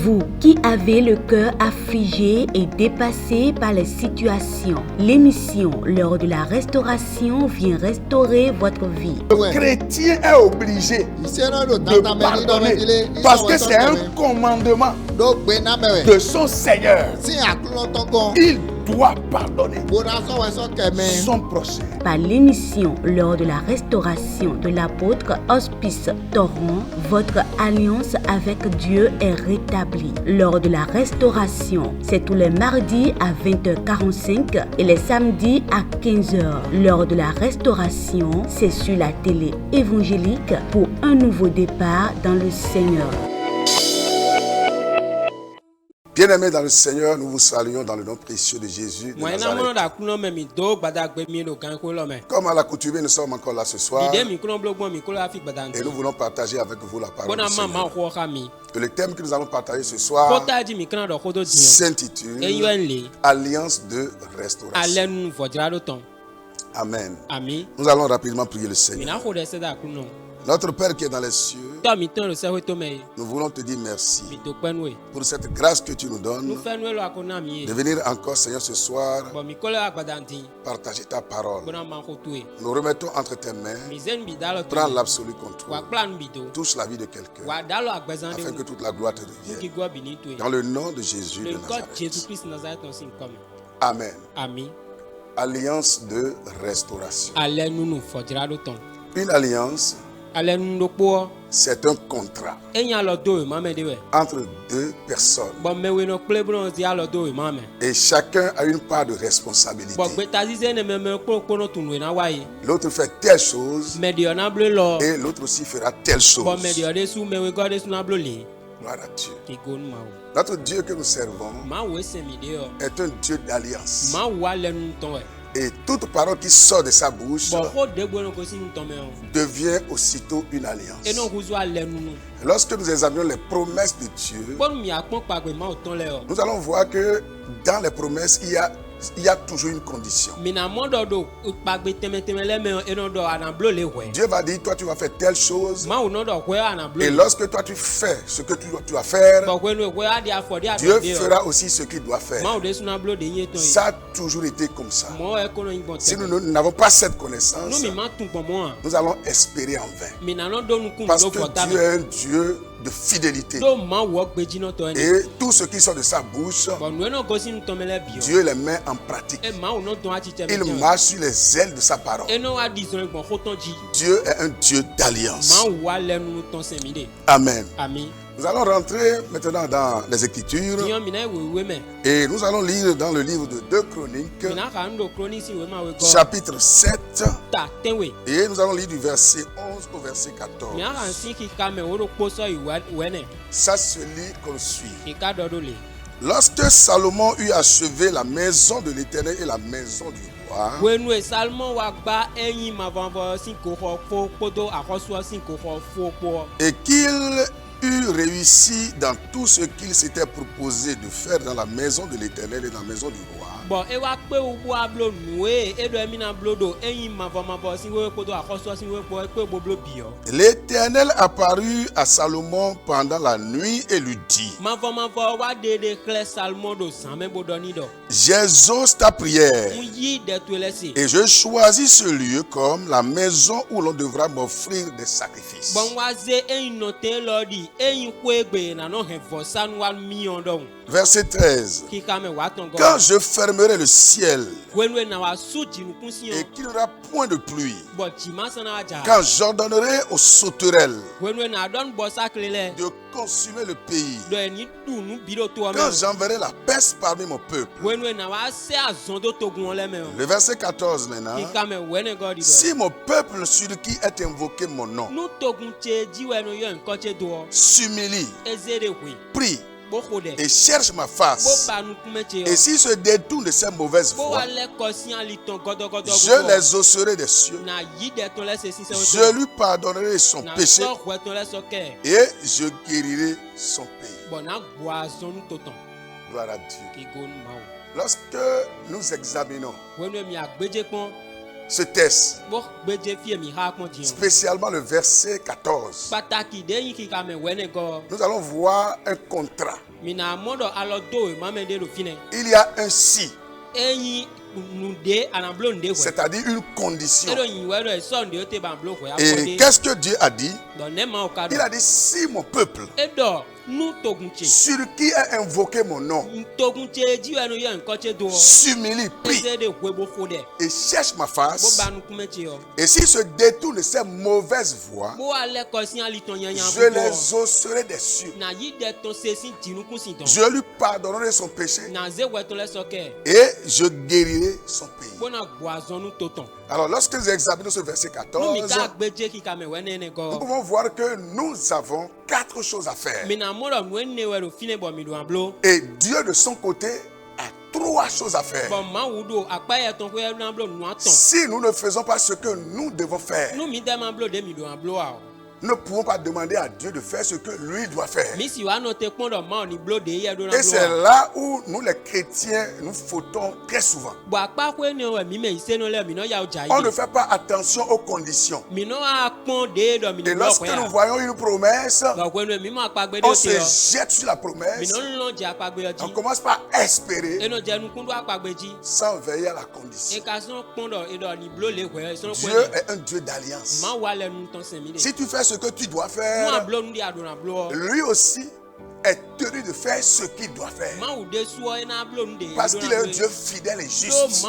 Vous qui avez le cœur affligé et dépassé par les situations, l'émission L'heure de la restauration vient restaurer votre vie. Le chrétien est obligé de pardonner parce que c'est un commandement de son Seigneur. Il doit pardonner son prochain. Par l'émission L'heure de la restauration de l'apôtre Hospice Torrent, votre alliance avec Dieu est rétablie. L'heure de la restauration, c'est tous les mardis à 20h45 et les samedis à 15h. L'heure de la restauration, c'est sur la télé évangélique pour un nouveau départ dans le Seigneur. Bien-aimés dans le Seigneur, nous vous saluons dans le nom précieux de Jésus de Nazareth. Comme à l'accoutumée, nous sommes encore là ce soir et nous voulons partager avec vous la parole du Seigneur. Et le thème que nous allons partager ce soir s'intitule Alliance de restauration. Amen. Nous allons rapidement prier le Seigneur. Notre Père qui est dans les cieux, nous voulons te dire merci pour cette grâce que tu nous donnes de venir encore, Seigneur, ce soir partager ta parole. Nous remettons entre tes mains, prends l'absolu contrôle, touche la vie de quelqu'un afin que toute la gloire te revienne. Dans le nom de Jésus de Nazareth. Amen. Alliance de restauration. Une alliance, c'est un contrat entre deux personnes et chacun a une part de responsabilité. L'autre fait telle chose et l'autre aussi fera telle chose. Gloire à Dieu. Notre Dieu que nous servons est un Dieu d'alliance. Et toute parole qui sort de sa bouche devient aussitôt une alliance. Lorsque nous examinons les promesses de Dieu, nous allons voir que dans les promesses, il y a toujours une condition. Dieu va dire, toi tu vas faire telle chose. Et lorsque toi tu fais ce que tu dois faire, Dieu fera aussi ce qu'il doit faire. Ça a toujours été comme ça. Si nous n'avons pas cette connaissance, nous allons espérer en vain. Parce que Dieu est un Dieu de fidélité. Et tout ce qui sort de sa bouche, Dieu les met en pratique. Il marche sur les ailes de sa parole. Dieu est un Dieu d'alliance. Amen. Nous allons rentrer maintenant dans les Écritures et nous allons lire dans le livre de 2 Chroniques, chapitre 7, et nous allons lire du verset 11 au verset 14. Ça se lit comme suit. Lorsque Salomon eut achevé la maison de l'Éternel et la maison du roi, et qu'il eut réussi dans tout ce qu'il s'était proposé de faire dans la maison de l'Éternel et dans la maison du roi, l'Éternel apparut à Salomon pendant la nuit et lui dit, j'exauce ta prière et je choisis ce lieu comme la maison où l'on devra m'offrir des sacrifices. Verset 13. Quand je fermerai le ciel et qu'il n'y aura point de pluie, quand j'ordonnerai aux sauterelles de consumer le pays, quand j'enverrai la peste parmi mon peuple. Le verset 14 maintenant. Si mon peuple sur qui est invoqué mon nom s'humilie, prie et cherche ma face, et s'il se détourne de ses mauvaises voies, je les osserai des cieux, je lui pardonnerai son péché et je guérirai son pays. Gloire à Dieu. Lorsque nous examinons ce texte, spécialement le verset 14, nous allons voir un contrat Il y a un si. C'est-à-dire une condition. Et qu'est-ce que Dieu a dit? Il a dit, si mon peuple, sur qui est invoqué mon nom, s'humilie, prie et cherche ma face, et s'il se détourne de ces mauvaises voies, je les osserai des cieux. Je lui pardonnerai son péché et je guérirai son pays. Alors lorsque nous examinons ce verset 14, nous pouvons voir que nous avons 4 choses à faire. Et Dieu de son côté a 3 choses à faire. Si nous ne faisons pas ce que nous devons faire, nous ne pouvons pas demander à Dieu de faire ce que lui doit faire. Et c'est là où nous les chrétiens nous fautons très souvent. On ne fait pas attention aux conditions. Et lorsque nous voyons une promesse, on se jette sur la promesse. On commence par espérer sans veiller à la condition. Dieu est un Dieu d'alliance. Si tu fais ce que tu dois faire, lui aussi est tenu de faire ce qu'il doit faire. Parce qu'il est un Dieu fidèle et juste.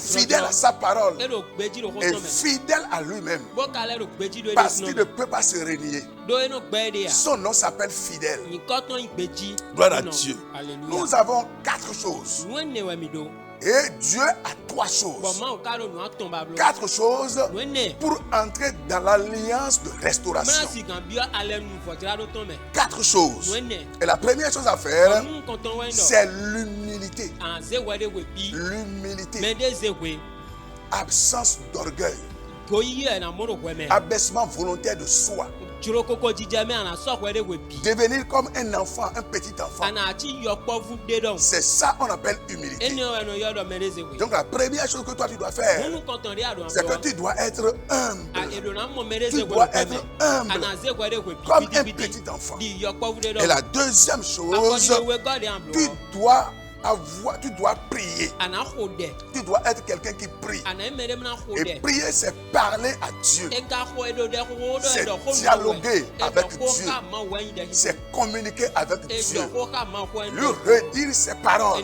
Fidèle à sa parole. Et fidèle à lui-même. Parce qu'il ne peut pas se renier. Son nom s'appelle fidèle. Gloire à Dieu. Nous avons 4 choses. Et Dieu a 3 choses. 4 choses pour entrer dans l'alliance de restauration. 4 choses. Et la première chose à faire, c'est l'humilité. L'humilité. Absence d'orgueil. Abaissement volontaire de soi. Devenir comme un enfant, un petit enfant. C'est ça qu'on appelle humilité. Donc la première chose que toi tu dois faire, c'est que tu dois être humble. Tu dois être humble comme un petit enfant. Et la deuxième chose, tu dois prier. Tu dois être quelqu'un qui prie. Et prier, c'est parler à Dieu. C'est dialoguer avec Dieu. C'est communiquer avec Dieu. Lui redire ses paroles.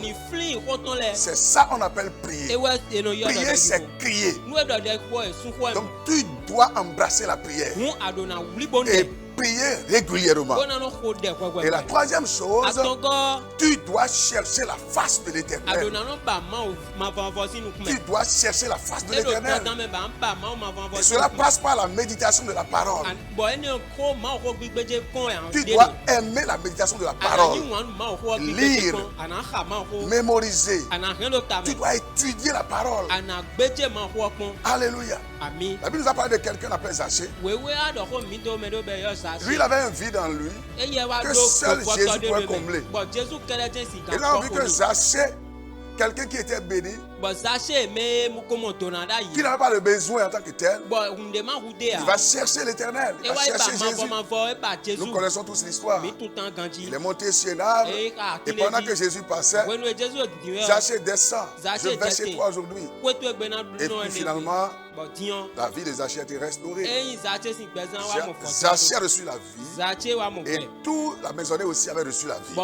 C'est ça qu'on appelle prier. Prier, c'est crier. Donc tu dois embrasser la prière. Et prier régulièrement. Et la troisième chose, tu dois chercher la face de l'Éternel. Tu dois chercher la face de l'Éternel. Et cela passe par la méditation de la parole. Tu dois aimer la méditation de la parole. Lire, mémoriser. Tu dois étudier la parole. Alléluia. La Bible nous a parlé de quelqu'un appelé Zachée. Lui, il avait un vide en lui que seul Jésus pouvait combler. Et là, on vit que Zachée, quelqu'un qui était béni, qui n'avait pas de besoin en tant que tel, il va chercher l'Éternel, il va chercher Jésus. Nous connaissons tous l'histoire. Il est monté sur un arbre et pendant que Jésus passait, Zachée descend, je vais chez toi aujourd'hui. Et puis finalement, la vie de Zachée a été restaurée. Zachée a reçu la vie et toute la maisonnée aussi avait reçu la vie.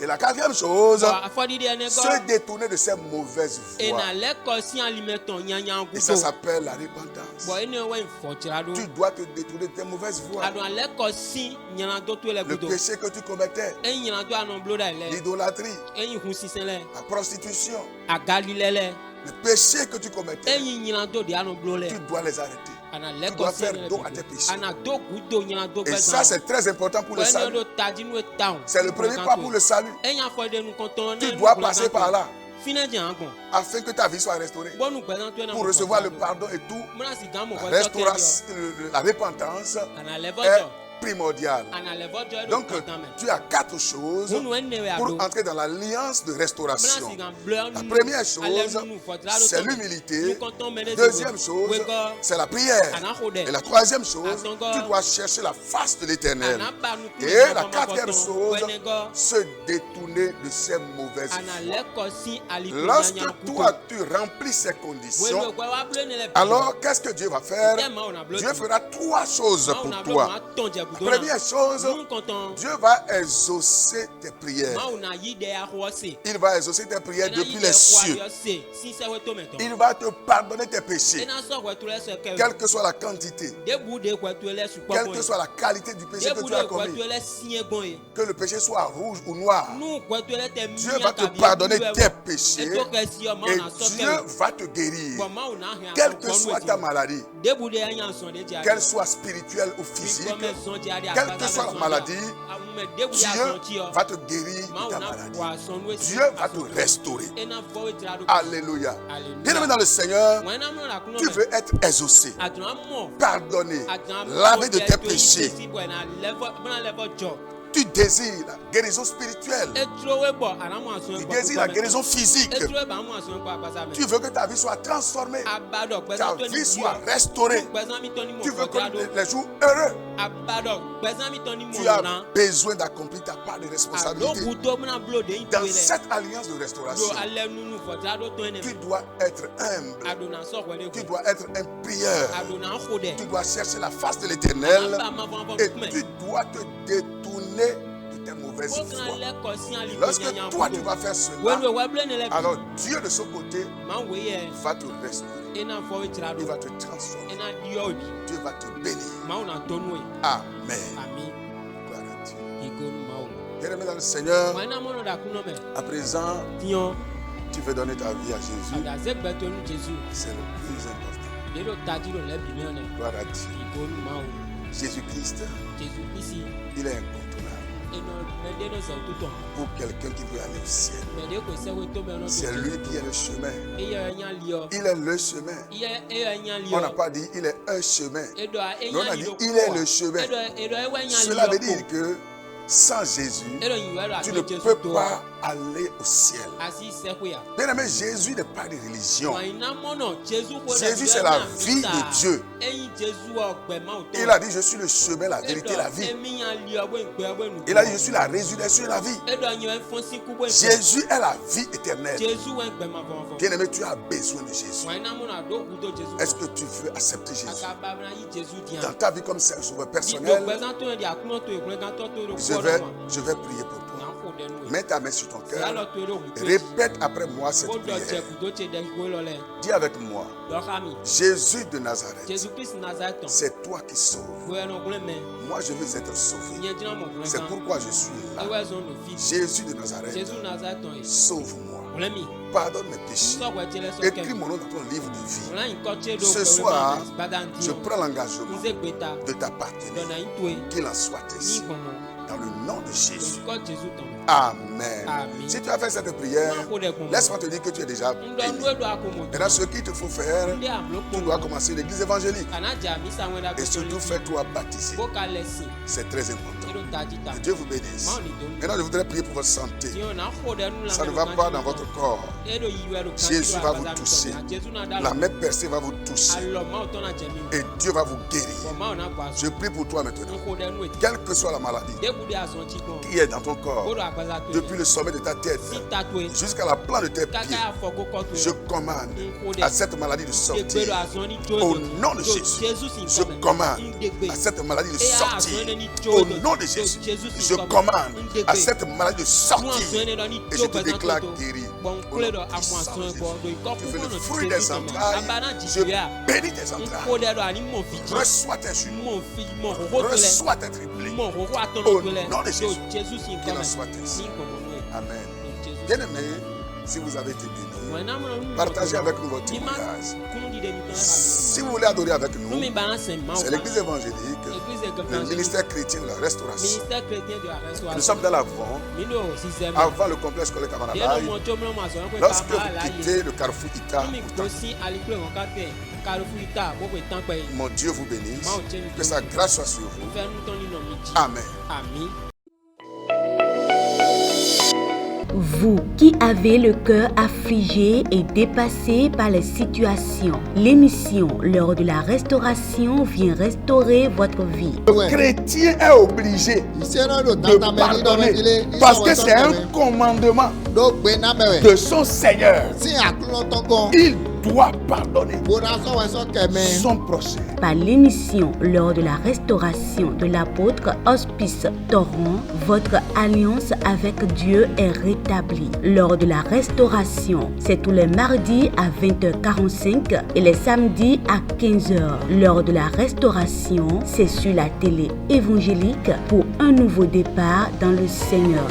Et la quatrième chose, se détourner de ces mauvaises voies. Et ça s'appelle la repentance. Tu dois te détourner de tes mauvaises voies. Le péché que tu commettais, l'idolâtrie, la prostitution, le péché que tu commettais, tu dois les arrêter. Tu dois faire don à tes péchés. Et ça, c'est très important pour le salut. C'est le premier pas pour le salut. Tu dois passer par là afin que ta vie soit restaurée. Pour recevoir le pardon et tout, la restauration, la repentance est primordial. Donc, tu as 4 choses pour entrer dans l'alliance de restauration. La première chose, c'est l'humilité. Deuxième chose, c'est la prière. Et la troisième chose, tu dois chercher la face de l'Éternel. Et la quatrième chose, se détourner de ces mauvaises voies. Lorsque toi, tu remplis ces conditions, alors qu'est-ce que Dieu va faire? Dieu fera 3 choses pour toi. La première chose, Dieu va exaucer tes prières. Il va exaucer tes prières depuis les cieux. Il va te pardonner tes péchés. Quelle que soit la quantité, quelle que soit la qualité du péché que tu as commis, que le péché soit rouge ou noir, Dieu va te pardonner tes péchés et Dieu va te guérir. Quelle que soit ta maladie, qu'elle soit spirituelle ou physique, quelle que soit la maladie, Dieu va te guérir de ta maladie. Dieu va te restaurer. Alléluia. Bien-aimé dans le Seigneur, tu veux être exaucé, pardonné, lavé de tes péchés. Tu désires la guérison spirituelle. Tu désires la guérison physique. Tu veux que ta vie soit transformée. Ta vie soit restaurée. Tu veux connaître les jours heureux. Tu as besoin d'accomplir ta part de responsabilité. Dans cette alliance de restauration, tu dois être humble. Tu dois être un prieur. Tu dois chercher la face de l'Éternel. Et tu dois te détourner de tes mauvaises voies. Lorsque toi tu vas faire cela, alors Dieu de son côté va te restaurer. Il va te transformer. Dieu va te bénir. Amen. Gloire à Dieu. Bien-aimé dans le Seigneur, à présent, tu veux donner ta vie à Jésus. C'est le plus important. Gloire à Dieu. Jésus-Christ, il est incontournable. Pour quelqu'un qui veut aller au ciel, c'est lui qui est le chemin. Il est le chemin. On n'a pas dit il est un chemin, mais on a dit il est le chemin. Cela veut dire que sans Jésus, tu ne peux pas aller au ciel. Bien-aimé, Jésus n'est pas de religion. Jésus, c'est la vie de Dieu. Il a dit, je suis le chemin, la vérité, la vie. Il a dit, je suis la résurrection et la vie. Jésus est la vie éternelle. Bien-aimé, tu as besoin de Jésus. Est-ce que tu veux accepter Jésus dans ta vie comme sauveur personnel? Je vais prier pour toi. Mets ta main sur ton cœur. Répète après moi cette prière. Dis avec moi. Jésus de Nazareth. C'est toi qui sauves. Moi je veux être sauvé. C'est pourquoi je suis là. Jésus de Nazareth. Sauve-moi. Pardonne mes péchés. Écris mon nom dans ton livre de vie. Ce soir, je prends l'engagement de t'appartenir. Qu'il en soit ainsi. Dans le nom de Jésus. Amen. Si tu as fait cette prière, laisse-moi te dire que tu es déjà béni. Maintenant, ce qu'il te faut faire, tu dois commencer l'église évangélique. Et surtout, fais-toi baptiser. C'est très important. Que Dieu vous bénisse. Maintenant, je voudrais prier pour votre santé. Ça ne va pas dans votre corps. Jésus va vous toucher. La main percée va vous toucher. Et Dieu va vous guérir. Je prie pour toi maintenant. Quelle que soit la maladie qui est dans ton corps, depuis le sommet de ta tête jusqu'à la plante de tes pieds, je commande à cette maladie de sortir. Au nom de Jésus, je commande à cette maladie de sortir. Au nom de Jésus, je commande à cette maladie de sortir. Et je te déclare guéri. Au nom de Jésus. Tu veux le fruit des entrailles. Je bénis tes entrailles. Reçois tes jus. Reçois tes triplés. Au nom de Jésus. Qu'il en soit ainsi. Amen. Bien-aimé, Si vous avez été béni, partagez avec nous votre témoignage. Si vous voulez adorer avec nous, c'est l'église évangélique, le ministère chrétien de la restauration. Nous sommes dans l'avant, avant le complexe scolaire Kamanabay. Lorsque vous quittez le carrefour Ita, mon Dieu vous bénisse, que sa grâce soit sur vous. Amen. Vous qui avez le cœur affligé et dépassé par les situations, l'émission L'heure de la restauration vient restaurer votre vie. Le chrétien est obligé de pardonner parce que c'est un commandement de son Seigneur. Il doit pardonner son prochain. Par l'émission Lors de la restauration de l'apôtre Hospice Torrent, votre alliance avec Dieu est rétablie. Lors de la restauration, c'est tous les mardis à 20h45 et les samedis à 15h. Lors de la restauration, c'est sur la télé évangélique pour un nouveau départ dans le Seigneur.